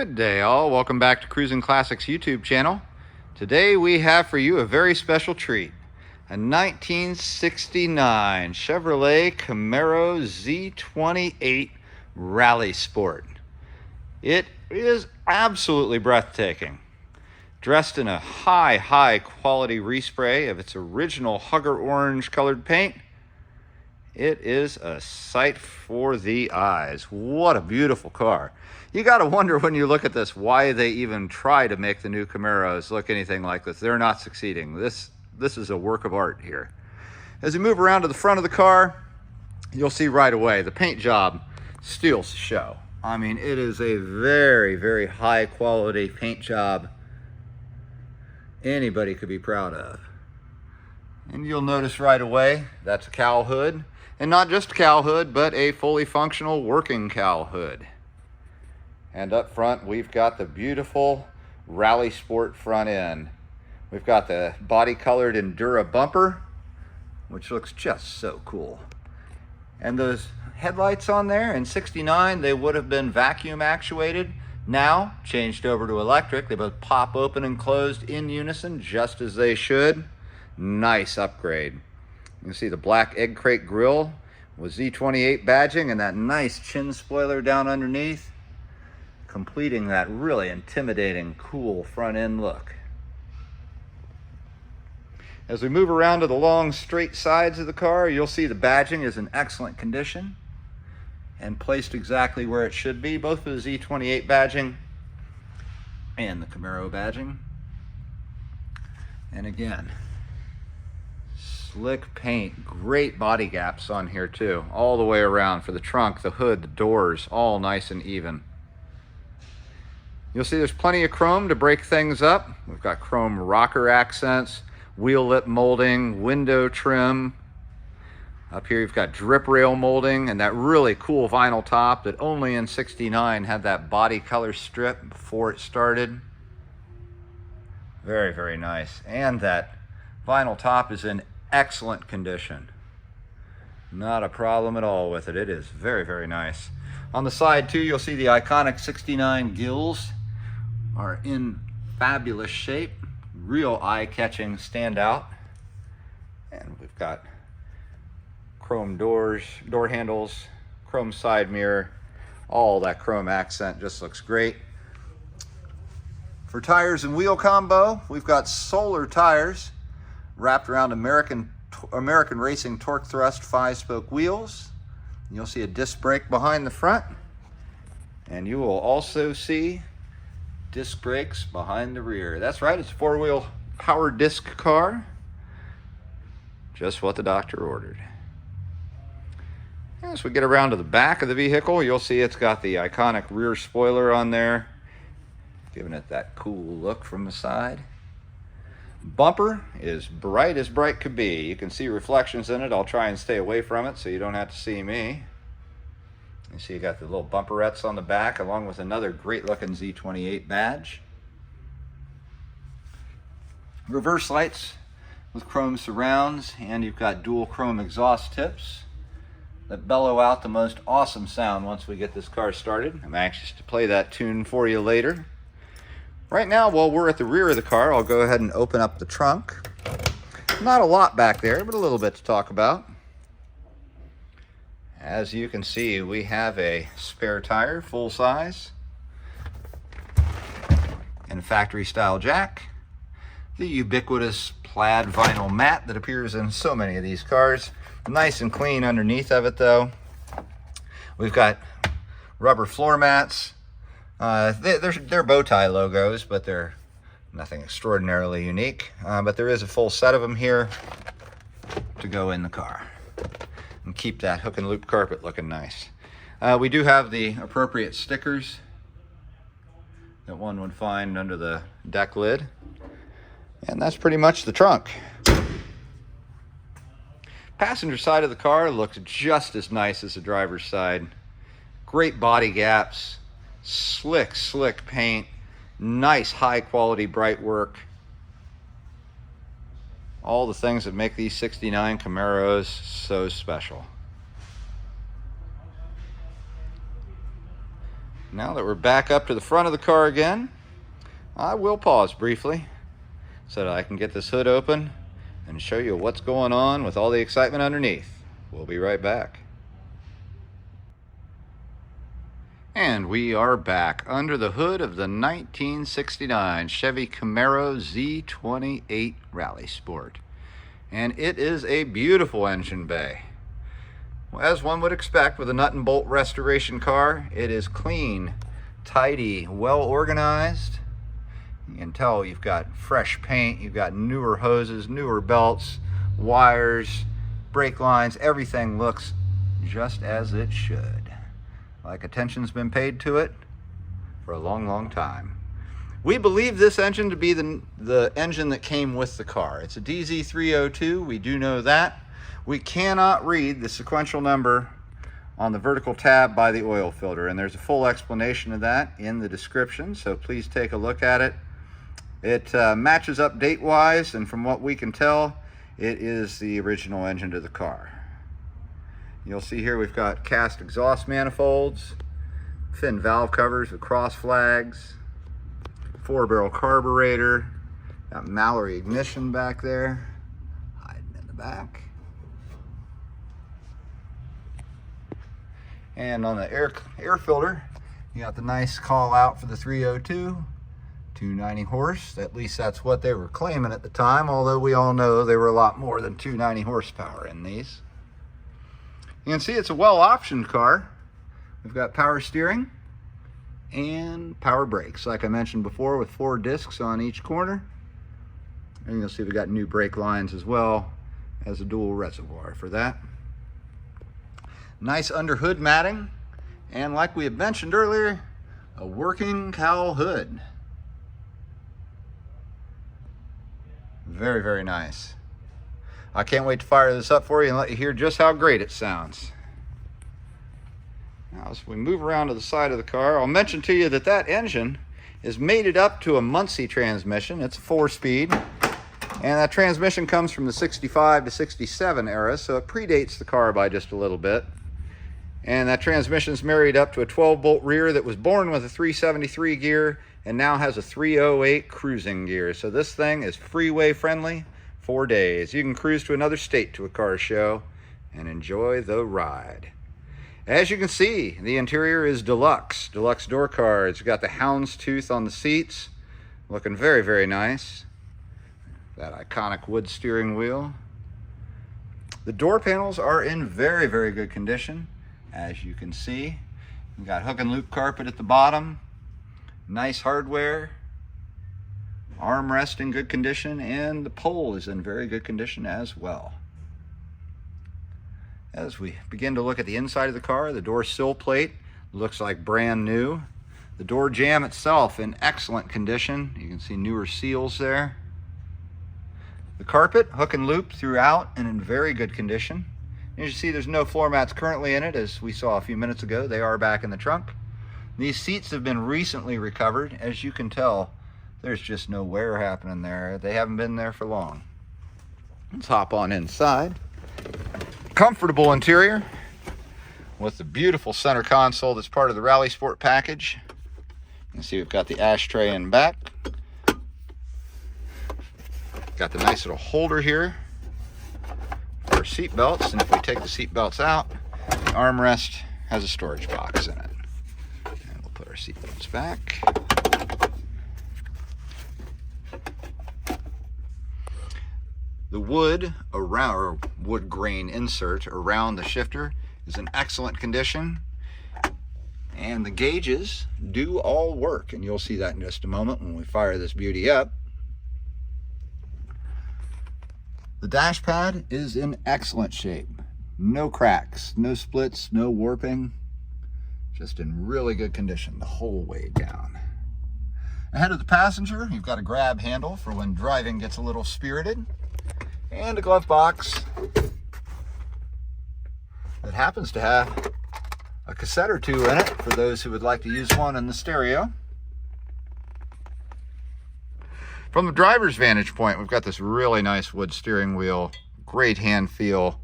Good day, all. Welcome back to Cruisin Classics YouTube channel. Today we have for you a very special treat. A 1969 Chevrolet Camaro Z28 Rally Sport. It is absolutely breathtaking. Dressed in a high quality respray of its original Hugger orange colored paint, it is a sight for the eyes. What a beautiful car. You got to wonder when you look at this why they even try to make the new Camaros look anything like this. They're not succeeding. This is a work of art here. As you move around to the front of the car, you'll see right away the paint job steals the show. I mean, it is a very high quality paint job anybody could be proud of. And you'll notice right away that's a cowl hood. And not just a cowl hood, but a fully functional working cowl hood. And up front, we've got the beautiful Rally Sport front end. We've got the body-colored Endura bumper, which looks just so cool. And those headlights on there, in '69, they would have been vacuum actuated. Now, changed over to electric. They both pop open and closed in unison, just as they should. Nice upgrade. You can see the black egg crate grille with Z28 badging and that nice chin spoiler down underneath, completing that really intimidating, cool front end look. As we move around to the long, straight sides of the car, you'll see the badging is in excellent condition and placed exactly where it should be, both for the Z28 badging and the Camaro badging. And again, slick paint, great body gaps on here too, all the way around for the trunk, the hood, the doors, all nice and even. You'll see there's plenty of chrome to break things up. We've got chrome rocker accents, wheel lip molding, window trim. Up here you've got drip rail molding and that really cool vinyl top that only in '69 had that body color strip before it started. Very nice. And that vinyl top is in excellent condition. Not a problem at all with it. It is very nice. On the side too, you'll see the iconic '69 gills are in fabulous shape. Real eye-catching standout. And we've got chrome doors, door handles, chrome side mirror. All that chrome accent just looks great. For tires and wheel combo, we've got Solar tires wrapped around American Racing Torque Thrust 5-spoke wheels. You'll see a disc brake behind the front, and you will also see disc brakes behind the rear. That's right, it's a 4-wheel power disc car. Just what the doctor ordered. As we get around to the back of the vehicle, you'll see it's got the iconic rear spoiler on there, giving it that cool look from the side. Bumper is bright as bright could be. You can see reflections in it. I'll try and stay away from it so you don't have to see me. You see you got the little bumperettes on the back along with another great looking Z28 badge. Reverse lights with chrome surrounds, and you've got dual chrome exhaust tips that bellow out the most awesome sound once we get this car started. I'm anxious to play that tune for you later. Right now, while we're at the rear of the car, I'll go ahead and open up the trunk. Not a lot back there, but a little bit to talk about. As you can see, we have a spare tire, full size, and factory style jack. The ubiquitous plaid vinyl mat that appears in so many of these cars. Nice and clean underneath of it though. We've got rubber floor mats. They're bow tie logos, but they're nothing extraordinarily unique. But there is a full set of them here to go in the car and keep that hook and loop carpet looking nice. We do have the appropriate stickers that one would find under the deck lid. And that's pretty much the trunk. Passenger side of the car looks just as nice as the driver's side. Great body gaps. Slick paint, nice high quality bright work. All the things that make these '69 Camaros so special. Now that we're back up to the front of the car again, I will pause briefly so that I can get this hood open and show you what's going on with all the excitement underneath. We'll be right back. And we are back under the hood of the 1969 Chevy Camaro Z28 Rally Sport. And it is a beautiful engine bay. As one would expect with a nut and bolt restoration car, it is clean, tidy, well organized. You can tell you've got fresh paint, you've got newer hoses, newer belts, wires, brake lines, everything looks just as it should. Like attention's been paid to it for a long, long time. We believe this engine to be the engine that came with the car. It's a DZ302, we do know that. We cannot read the sequential number on the vertical tab by the oil filter, and there's a full explanation of that in the description, so please take a look at it. It matches up date-wise, and from what we can tell, it is the original engine to the car. You'll see here we've got cast exhaust manifolds, fin valve covers with cross flags, 4-barrel carburetor, got Mallory ignition back there, hiding in the back. And on the air filter, you got the nice call out for the 302, 290 horse. At least that's what they were claiming at the time, although we all know they were a lot more than 290 horsepower in these. You can see it's a well-optioned car. We've got power steering and power brakes, like I mentioned before, with 4 discs on each corner. And you'll see we got new brake lines as well as a dual reservoir for that. Nice under hood matting, and like we had mentioned earlier, a working cowl hood. Very, very nice. I can't wait to fire this up for you and let you hear just how great it sounds. Now, as we move around to the side of the car, I'll mention to you that that engine is mated up to a Muncie transmission. It's a 4-speed, and that transmission comes from the 65 to 67 era, so it predates the car by just a little bit. And that transmission is married up to a 12-bolt rear that was born with a 373 gear and now has a 308 cruising gear. So this thing is freeway friendly for days. You can cruise to another state to a car show and enjoy the ride. As you can see, the interior is deluxe. Deluxe door cards. You've got the houndstooth on the seats. Looking very, very nice. That iconic wood steering wheel. The door panels are in very, very good condition. As you can see, we've got hook and loop carpet at the bottom, nice hardware, armrest in good condition, and the pole is in very good condition as well. As we begin to look at the inside of the car, the door sill plate looks like brand new. The door jamb itself in excellent condition. You can see newer seals there. The carpet, hook and loop throughout and in very good condition. As you see, there's no floor mats currently in it, as we saw a few minutes ago. They are back in the trunk. These seats have been recently recovered. As you can tell, there's just no wear happening there. They haven't been there for long. Let's hop on inside. Comfortable interior with the beautiful center console that's part of the Rally Sport package. You can see we've got the ashtray in back. Got the nice little holder here for our seat belts, and if we take the seat belts out, the armrest has a storage box in it. And we'll put our seat belts back. The wood around, or wood grain insert around the shifter is in excellent condition, and the gauges do all work, and you'll see that in just a moment when we fire this beauty up. The dash pad is in excellent shape. No cracks, no splits, no warping. Just in really good condition the whole way down. Ahead of the passenger, you've got a grab handle for when driving gets a little spirited. And a glove box that happens to have a cassette or two in it for those who would like to use one in the stereo. From the driver's vantage point, we've got this really nice wood steering wheel, great hand feel,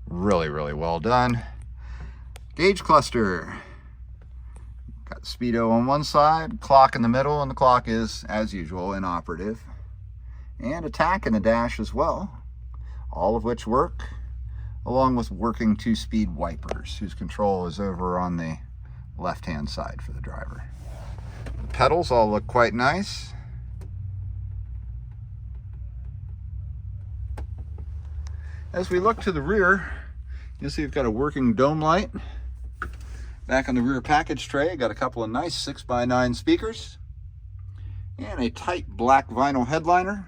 really, really well done. Gauge cluster, got Got speedo on one side, clock in the middle, and the clock is, as usual, inoperative. And a tack in the dash as well, all of which work, along with working 2-speed wipers, whose control is over on the left-hand side for the driver. The pedals all look quite nice. As we look to the rear, you'll see we've got a working dome light. Back on the rear package tray, got a couple of nice 6x9 speakers and a tight black vinyl headliner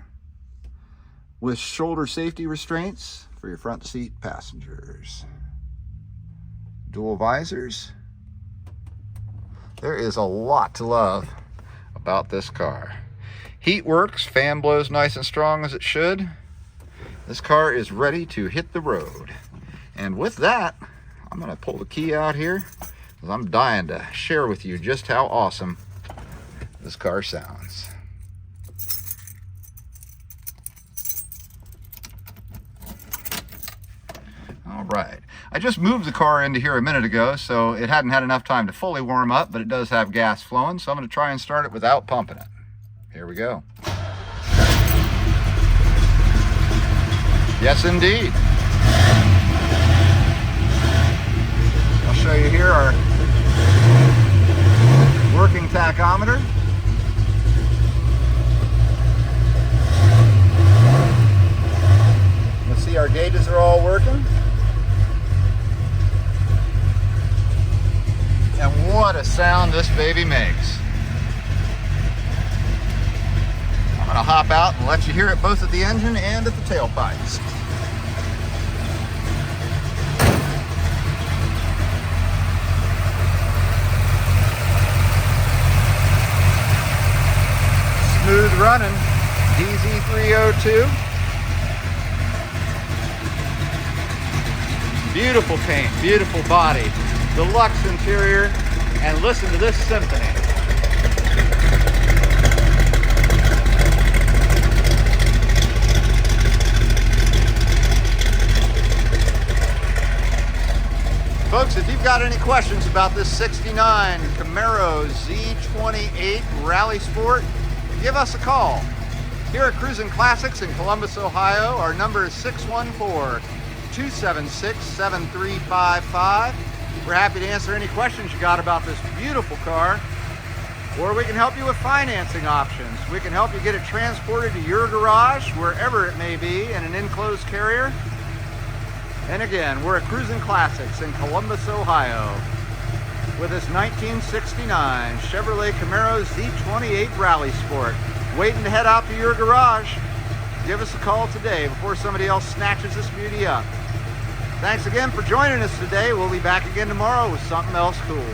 with shoulder safety restraints for your front seat passengers. Dual visors. There is a lot to love about this car. Heat works, fan blows nice and strong as it should. This car is ready to hit the road. And with that, I'm gonna pull the key out here, because I'm dying to share with you just how awesome this car sounds. All right, I just moved the car into here a minute ago, so it hadn't had enough time to fully warm up, but it does have gas flowing, so I'm gonna try and start it without pumping it. Here we go. Yes, indeed. I'll show you here our working tachometer. You'll see our gauges are all working. And what a sound this baby makes. I'm gonna hop out and let you hear it both at the engine and at the tailpipes. Smooth running, DZ302. Beautiful paint, beautiful body, deluxe interior, and listen to this symphony. Folks, if you've got any questions about this 69 Camaro Z28 Rally Sport, give us a call. Here at Cruisin Classics in Columbus, Ohio, our number is 614-276-7355. We're happy to answer any questions you got about this beautiful car, or we can help you with financing options. We can help you get it transported to your garage, wherever it may be, in an enclosed carrier. And again, we're at Cruisin Classics in Columbus, Ohio, with this 1969 Chevrolet Camaro Z28 Rally Sport, waiting to head out to your garage. Give us a call today before somebody else snatches this beauty up. Thanks again for joining us today. We'll be back again tomorrow with something else cool.